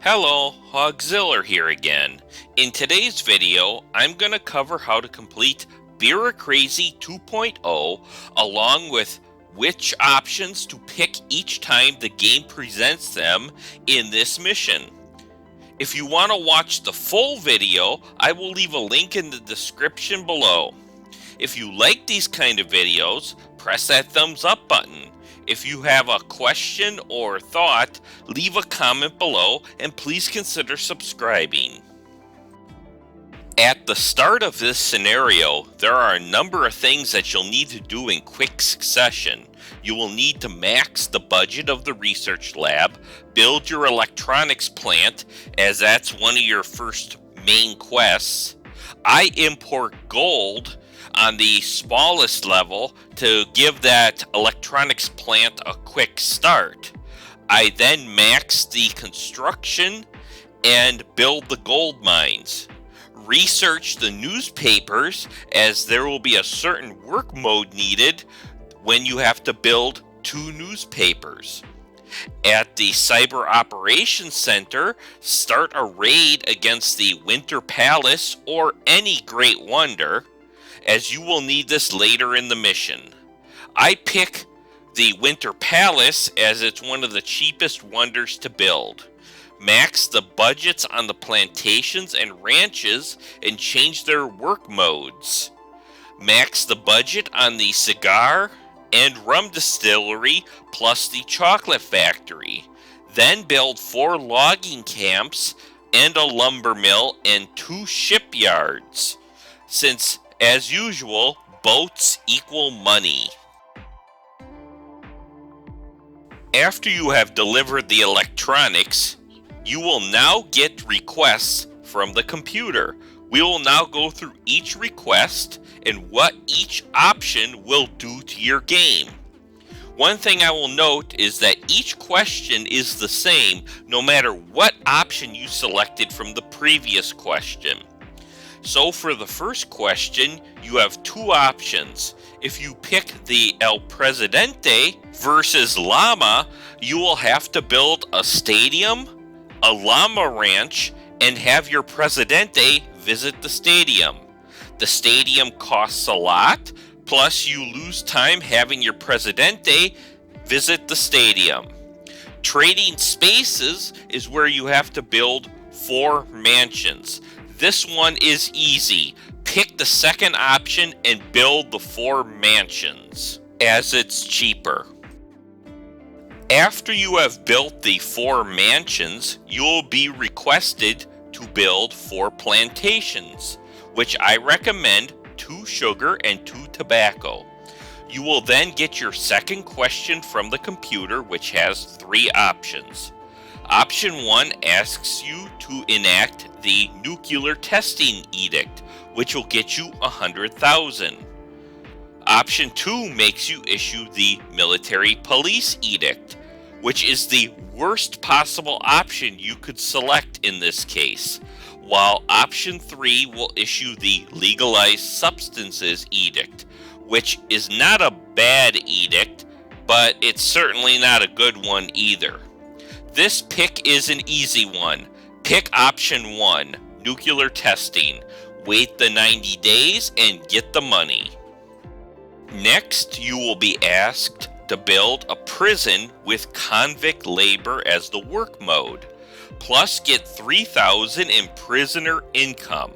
Hello, Hogziller here again. In today's video, I'm going to cover how to complete Bureaucracy 2.0 along with which options to pick each time the game presents them in this mission. If you want to watch the full video, I will leave a link in the description below. If you like these kind of videos, press that thumbs up button. If you have a question or thought, leave a comment below and please consider subscribing. At the start of this scenario, there are a number of things that you'll need to do in quick succession. You will need to max the budget of the research lab, build your electronics plant, as that's one of your first main quests. I import gold on the smallest level to give that electronics plant a quick start. I then max the construction and build the gold mines. Research the newspapers, as there will be a certain work mode needed when you have to build 2 newspapers. At the Cyber Operations Center, start a raid against the Winter Palace or any Great Wonder, as you will need this later in the mission. I pick the Winter Palace as it's one of the cheapest wonders to build. Max the budgets on the plantations and ranches and change their work modes. Max the budget on the cigar and rum distillery plus the chocolate factory. Then build 4 logging camps and a lumber mill and 2 shipyards, since as usual, boats equal money. After you have delivered the electronics, you will now get requests from the computer. We will now go through each request and what each option will do to your game. One thing I will note is that each question is the same no matter what option you selected from the previous question. So for the first question, you have 2 options. If you pick the El Presidente versus Llama, you will have to build a stadium, a llama ranch, and have your Presidente visit the stadium. The stadium costs a lot, plus you lose time having your Presidente visit the stadium. Trading spaces is where you have to build 4 mansions. This one is easy. Pick the second option and build the 4 mansions, as it's cheaper. After you have built the 4 mansions, you will be requested to build 4 plantations, which I recommend 2 sugar and 2 tobacco. You will then get your second question from the computer, which has 3 options. Option 1 asks you to enact the nuclear testing edict, which will get you 100,000. Option 2 makes you issue the military police edict, which is the worst possible option you could select in this case, while option 3 will issue the legalized substances edict, which is not a bad edict, but it's certainly not a good one either. This pick is an easy one. Pick option 1, nuclear testing. Wait the 90 days and get the money. Next, you will be asked to build a prison with convict labor as the work mode, plus get 3,000 in prisoner income.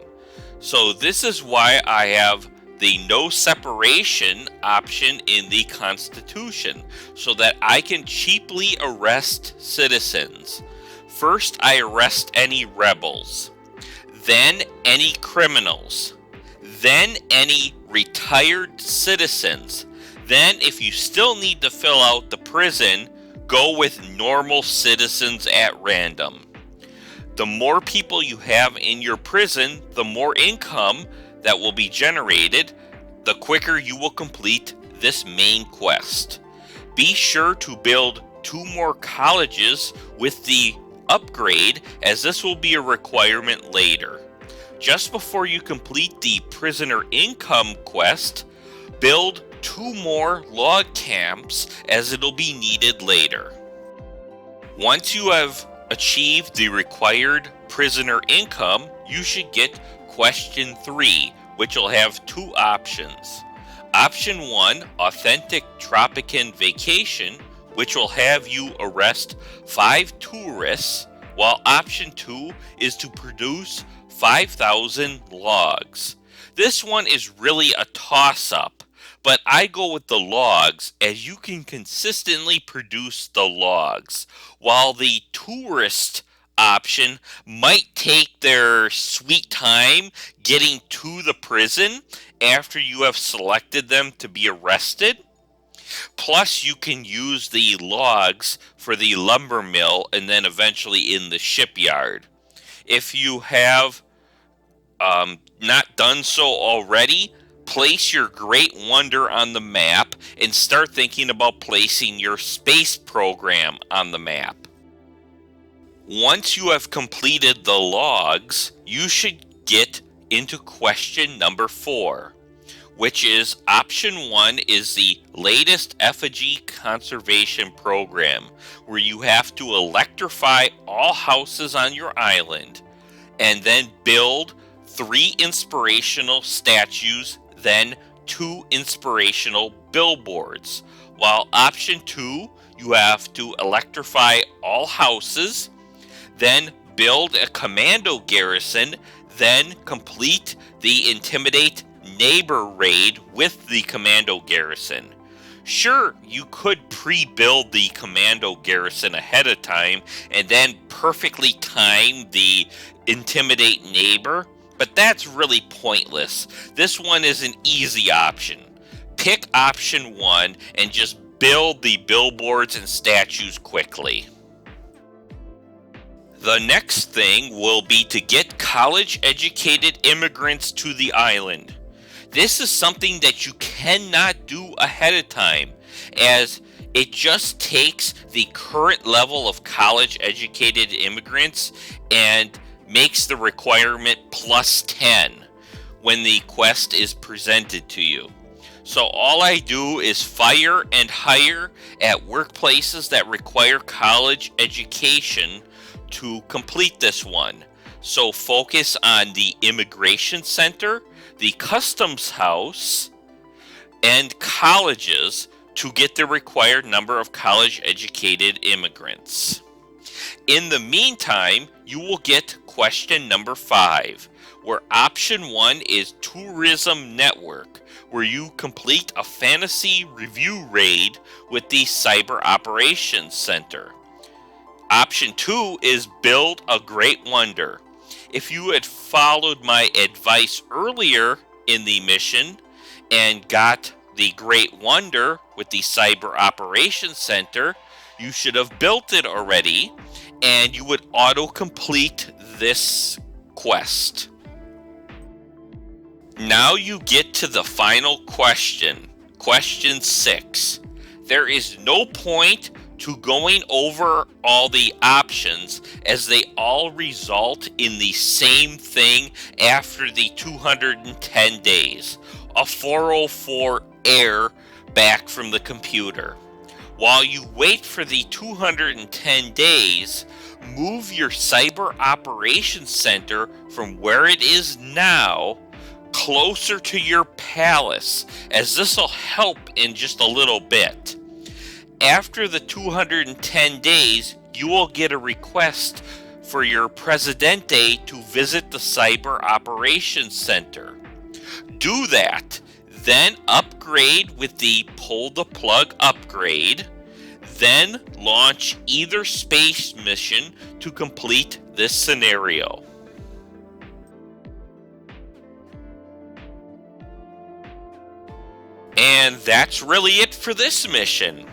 So this is why I have the no separation option in the Constitution, so that I can cheaply arrest citizens. First, I arrest any rebels, then any criminals, then any retired citizens. Then, if you still need to fill out the prison, go with normal citizens at random. The more people you have in your prison, the more income that will be generated, the quicker you will complete this main quest. Be sure to build 2 more colleges with the upgrade, as this will be a requirement later. Just before you complete the prisoner income quest, build 2 more log camps, as it'll be needed later. Once you have achieve the required prisoner income, you should get question 3, which will have 2 options. Option 1, authentic Tropican vacation, which will have you arrest 5 tourists, while option 2 is to produce 5,000 logs. This one is really a toss-up, but I go with the logs as you can consistently produce the logs, while the tourist option might take their sweet time getting to the prison after you have selected them to be arrested. Plus, you can use the logs for the lumber mill and then eventually in the shipyard. If you have not done so already, place your Great Wonder on the map and start thinking about placing your space program on the map. Once you have completed the logs, you should get into question number 4, which is option 1 is the latest effigy conservation program, where you have to electrify all houses on your island and then build 3 inspirational statues, then 2 inspirational billboards. While option 2, you have to electrify all houses, then build a commando garrison, then complete the Intimidate Neighbor raid with the commando garrison. Sure, you could pre-build the commando garrison ahead of time and then perfectly time the Intimidate Neighbor, but that's really pointless. This one is an easy option. Pick option 1 and just build the billboards and statues quickly. The next thing will be to get college-educated immigrants to the island. This is something that you cannot do ahead of time, as it just takes the current level of college-educated immigrants and makes the requirement plus 10 when the quest is presented to you. So all I do is fire and hire at workplaces that require college education to complete this one. So focus on the immigration center, the customs house, and colleges to get the required number of college educated immigrants. In the meantime, you will get question number 5, where option 1 is Tourism Network, where you complete a fantasy review raid with the Cyber Operations Center. Option 2 is Build a Great Wonder. If you had followed my advice earlier in the mission and got the Great Wonder with the Cyber Operations Center, you should have built it already, and you would auto-complete this quest. Now you get to the final question, question 6. There is no point to going over all the options, as they all result in the same thing after the 210 days, a 404 error back from the computer. While you wait for the 210 days, move your Cyber Operations Center from where it is now closer to your palace, as this will help in just a little bit. After the 210 days, you will get a request for your Presidente to visit the Cyber Operations Center. Do that, then upgrade with the Pull the Plug upgrade, then launch either space mission to complete this scenario. And that's really it for this mission.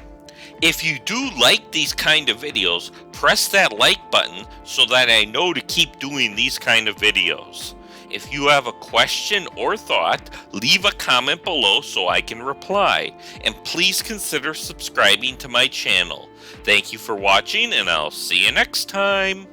If you do like these kind of videos, press that like button so that I know to keep doing these kind of videos. If you have a question or thought, leave a comment below so I can reply. And please consider subscribing to my channel. Thank you for watching, and I'll see you next time.